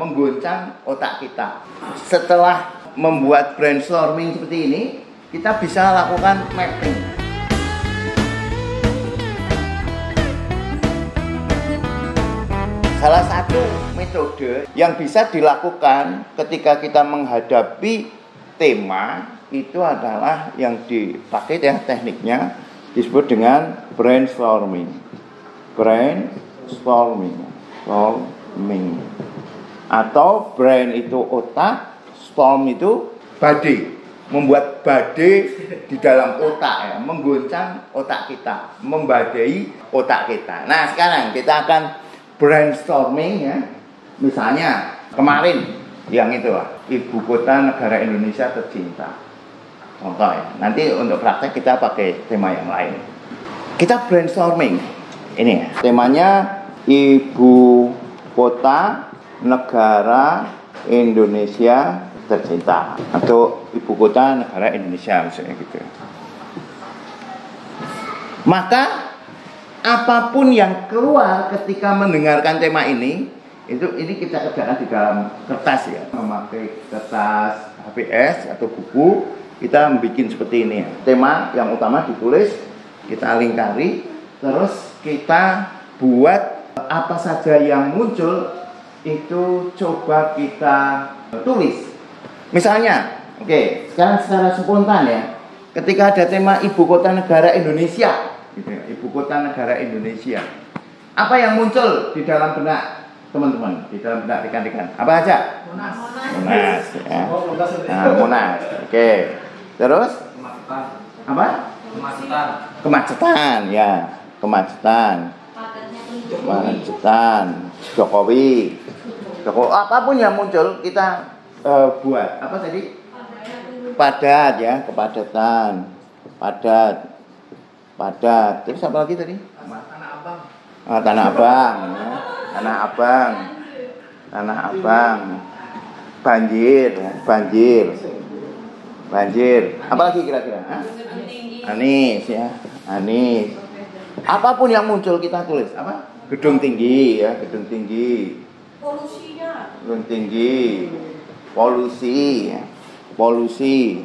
menggoncang otak kita. Setelah membuat brainstorming seperti ini, kita bisa lakukan mapping. Salah satu metode yang bisa dilakukan ketika kita menghadapi tema itu adalah yang dipakai ya, tekniknya disebut dengan brainstorming. Atau brain itu otak, storm itu badai, membuat badai di dalam otak ya, menggoncang otak kita, membadai otak kita. Nah, sekarang kita akan brainstorming ya. Misalnya kemarin yang itu lah, ibu kota negara Indonesia tercinta. Contoh ya. Nanti untuk praktek kita pakai tema yang lain. Kita brainstorming. Ini ya, temanya ibu kota negara Indonesia tercinta atau ibu kota negara Indonesia misalnya gitu. Maka apapun yang keluar ketika mendengarkan tema ini kita kerjakan di dalam kertas ya, memakai kertas HVS atau buku, kita bikin seperti ini ya. Tema yang utama ditulis, kita lingkari, terus kita buat apa saja yang muncul itu coba kita tulis. Misalnya, oke, sekarang secara spontan ya, ketika ada tema ibu kota negara Indonesia, gitu ya, ibu kota negara Indonesia, apa yang muncul di dalam benak teman-teman, di dalam benak rekan-rekan? Apa aja? Monas, ya. Nah, Monas, oke. Terus? Kemacetan, ya, kemacetan. Jokowi, apapun yang muncul kita buat apa tadi? Padat ya, kepadatan, padat. Terus apa lagi tadi? Tanah Abang, ya. Tanah Abang, banjir. Apa lagi kira-kira? Anies ya, Anies. Apapun yang muncul kita tulis apa? Gedung tinggi ya, gedung tinggi. Gedung tinggi. Polusi ya. Polusi.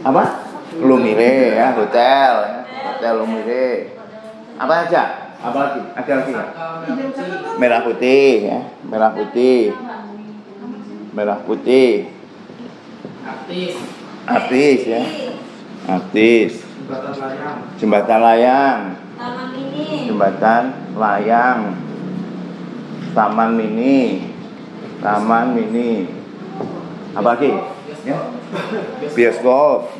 Apa? Lumire ya, hotel ya. Hotel Lumire. Apa aja? Apa lagi? Ada lagi ya? Merah putih ya, merah putih. Merah putih. Artis ya. Artis. Jembatan layang. Jembatan layang. Taman mini. Apa lagi? Ya? Bioskop.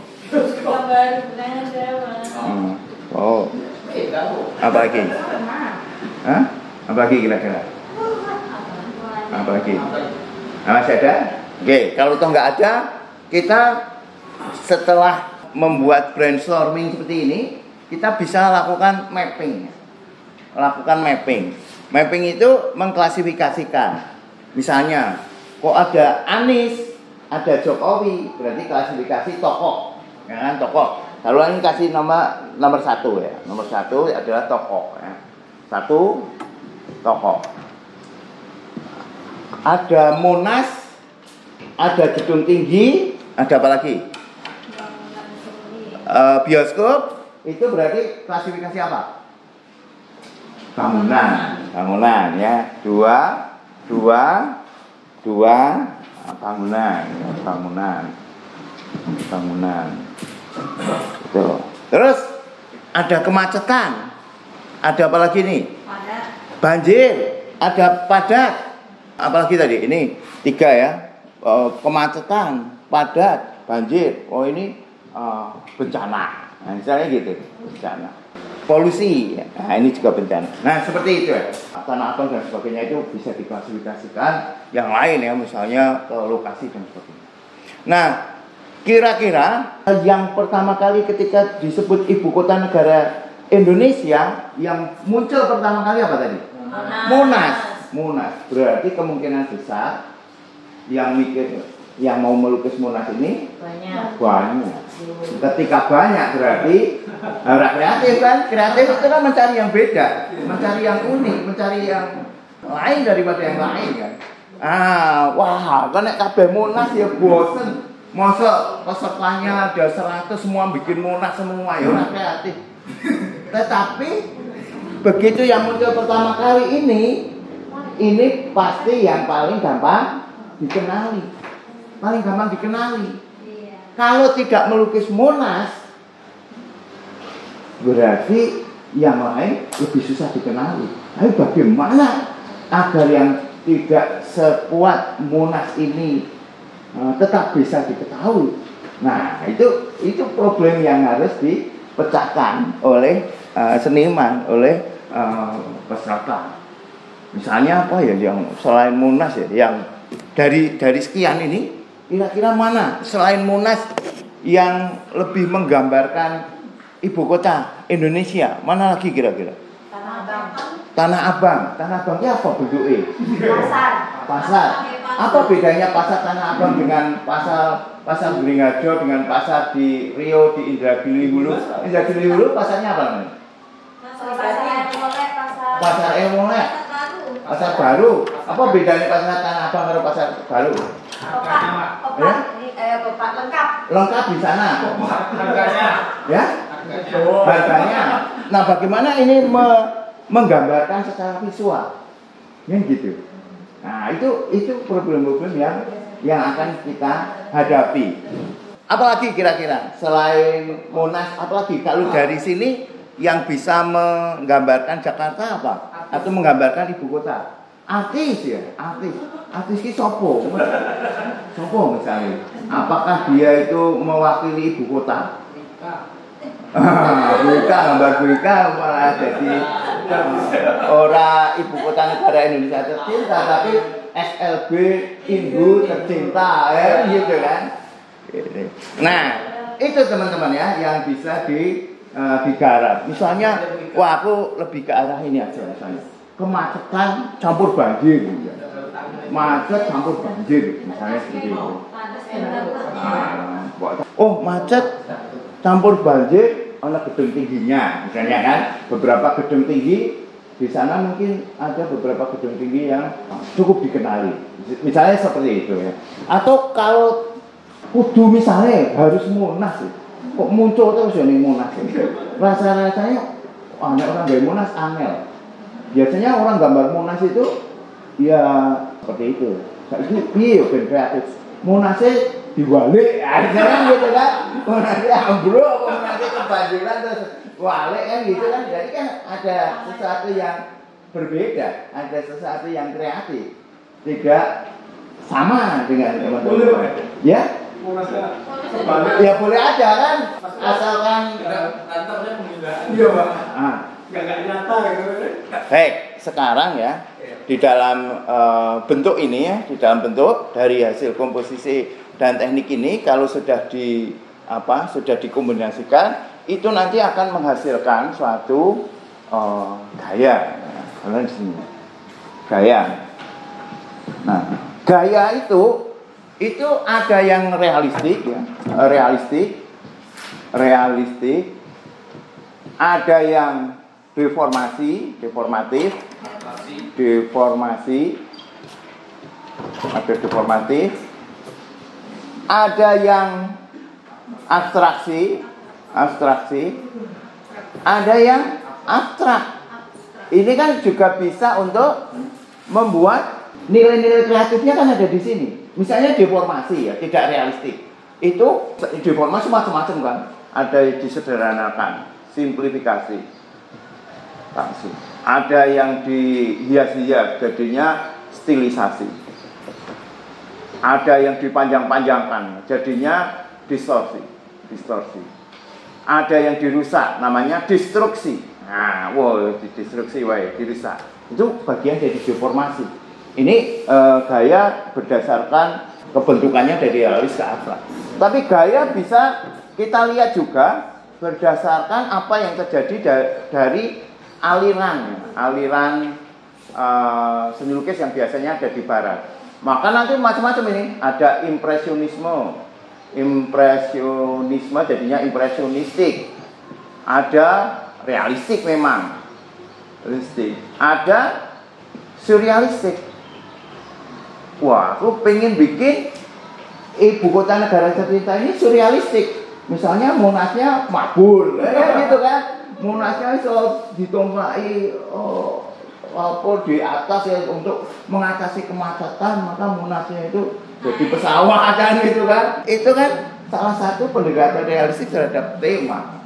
Oh. Apa lagi? Hah? Apa lagi kira-kira? Apa lagi? Masih ada? Oke, kalau toh nggak ada, kita setelah membuat brainstorming seperti ini, kita bisa lakukan mapping. Mapping itu mengklasifikasikan. Misalnya, kok ada Anies, ada Jokowi, berarti klasifikasi tokoh, ya kan, tokoh. Lalu ini kasih nomor 1 ya. Nomor 1 adalah tokoh ya. 1 tokoh. Ada Monas, ada gedung tinggi, ada apa lagi? Bioskop, itu berarti klasifikasi apa? Bangunan ya. Dua bangunan. Betul. Terus ada kemacetan. Ada apa lagi nih? Banjir. Ada padat. Apalagi tadi? Ini 3 ya. Kemacetan, padat, banjir. Oh ini bencana. Nah, misalnya gitu. Bencana. Polusi. Nah, ini juga bencana. Nah, seperti itu ya. Tanah Abang dan sebagainya itu bisa diklasifikasikan yang lain ya, misalnya ke lokasi dan sebagainya. Nah, kira-kira yang pertama kali ketika disebut ibu kota negara Indonesia, yang muncul pertama kali apa tadi? Monas. Berarti kemungkinan besar yang mau melukis Monas ini banyak. Ketika banyak berarti harus kreatif kan? Kreatif itu kan mencari yang beda, mencari yang unik, mencari yang lain daripada yang lain kan. Wah, kan nek kabeh Monas ya bosen. Masa pesertanya ada 100 semua bikin Monas semua ya ora kreatif. Tetapi begitu yang muncul pertama kali ini pasti yang paling gampang dikenali. Paling gampang dikenali. Kalau tidak melukis Monas, berarti yang lain lebih susah dikenali. Tapi bagaimana agar yang tidak sekuat Monas ini tetap bisa diketahui? Nah, itu problem yang harus dipecahkan oleh seniman, oleh peserta. Misalnya apa ya yang selain Monas ya, yang dari sekian ini kira-kira mana selain Monas yang lebih menggambarkan ibu kota Indonesia? Mana lagi kira-kira? Tanah Abang. Tanah Abangnya apa bentuknya? Pasar. Apa bedanya pasar Tanah Abang dengan pasar Beringharjo dengan pasar di Rio, di Indragiri Hulu? Indragiri Hulu pasarnya apa namanya? Pasar Molek. Pasar baru. Apa bedanya pasar Tanah Abang dengan pasar baru? Lengkap di sana. Harganya. Ya? Harganya. Nah, bagaimana ini menggambarkan secara visual? Ya gitu. Nah, itu problem-problem yang akan kita hadapi. Apalagi kira-kira selain Monas, apalagi kalau dari sini yang bisa menggambarkan Jakarta apa? Atau menggambarkan ibu kota? Artis ya, artis ki sopo misalnya. Apakah dia itu mewakili ibu kota? Gambar Buika malah jadi orang ibu kota negara Indonesia tercinta, tapi SLB Ibu tercinta, gitu kan? Nah, itu teman-teman ya yang bisa digarap. Misalnya, aku lebih ke arah ini aja misalnya. Kemacetan campur banjir, macet campur banjir, misalnya seperti itu. Macet campur banjir, ada gedung tingginya, misalnya kan. Beberapa gedung tinggi di sana mungkin ada beberapa gedung tinggi yang cukup dikenali, misalnya seperti itu ya. Atau kalau kudu misalnya harus Monas, kok muncul terus ya nih Monas? Rasa-rasanya orang dari Monas angel. Biasanya orang gambar Monas itu ya seperti itu. Saiki piye ben kreatif. Monasnya diwalik, akhirnya gitu kan. Monasnya ambruk, monasnya kebanjiran terus walik kan gitu kan. Jadi kan ada sesuatu yang berbeda, ada sesuatu yang kreatif. Tidak sama dengan teman-teman. Ya? Ya boleh aja kan, asalkan kantornya penggunaan. Iya, Pak. Enggak nyata gitu. Baik, sekarang ya di dalam bentuk ini ya, di dalam bentuk dari hasil komposisi dan teknik ini kalau sudah dikombinasikan itu nanti akan menghasilkan suatu gaya. Kalau di sini gaya. Nah, gaya itu ada yang realistik ya, realistik, ada yang deformatif, ada yang abstraksi, ada yang abstrak. Ini kan juga bisa untuk membuat nilai-nilai kreatifnya kan ada di sini. Misalnya deformasi ya, tidak realistik. Itu deformasi macam-macam kan. Ada disederhanakan, simplifikasi. Ada yang dihias-hias, jadinya stilisasi. Ada yang dipanjang-panjangkan, jadinya distorsi. Ada yang dirusak, namanya destruksi. Nah, didestruksi, dirusak. Itu bagian dari deformasi. Ini gaya berdasarkan kebentukannya dari realis ke abstrak. Tapi gaya bisa kita lihat juga berdasarkan apa yang terjadi dari aliran seni lukis yang biasanya ada di barat. Maka nanti macam-macam ini, ada impresionisme jadinya impresionistik, ada realistik memang, ada surrealistik. wah aku pengen bikin ibu kota negara tercinta ini surrealistik. Misalnya Monasnya mabur, gitu kan. Monasnya iso ditomplaki apa di atas ya untuk mengatasi kemacetan, maka Monasnya itu jadi pesawat kan gitu kan. Itu kan salah satu pendekatan realistik terhadap tema.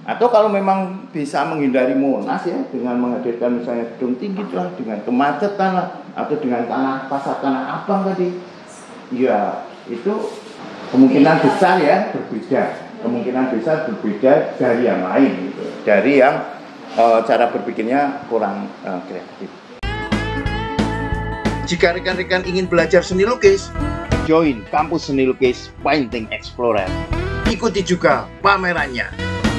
Atau kalau memang bisa menghindari Monas ya dengan menghadirkan misalnya gedung tinggi lah, dengan kemacetan lah, atau dengan pasar Tanah Abang tadi, ya itu kemungkinan besar ya berbeda, kemungkinan besar berbeda dari yang lain, gitu. Dari yang cara berpikirnya kurang kreatif. Jika rekan-rekan ingin belajar seni lukis, join kampus seni lukis Painting Explorer. Ikuti juga pamerannya.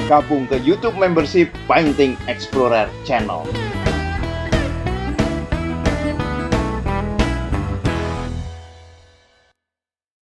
Gabung ke YouTube membership Painting Explorer Channel.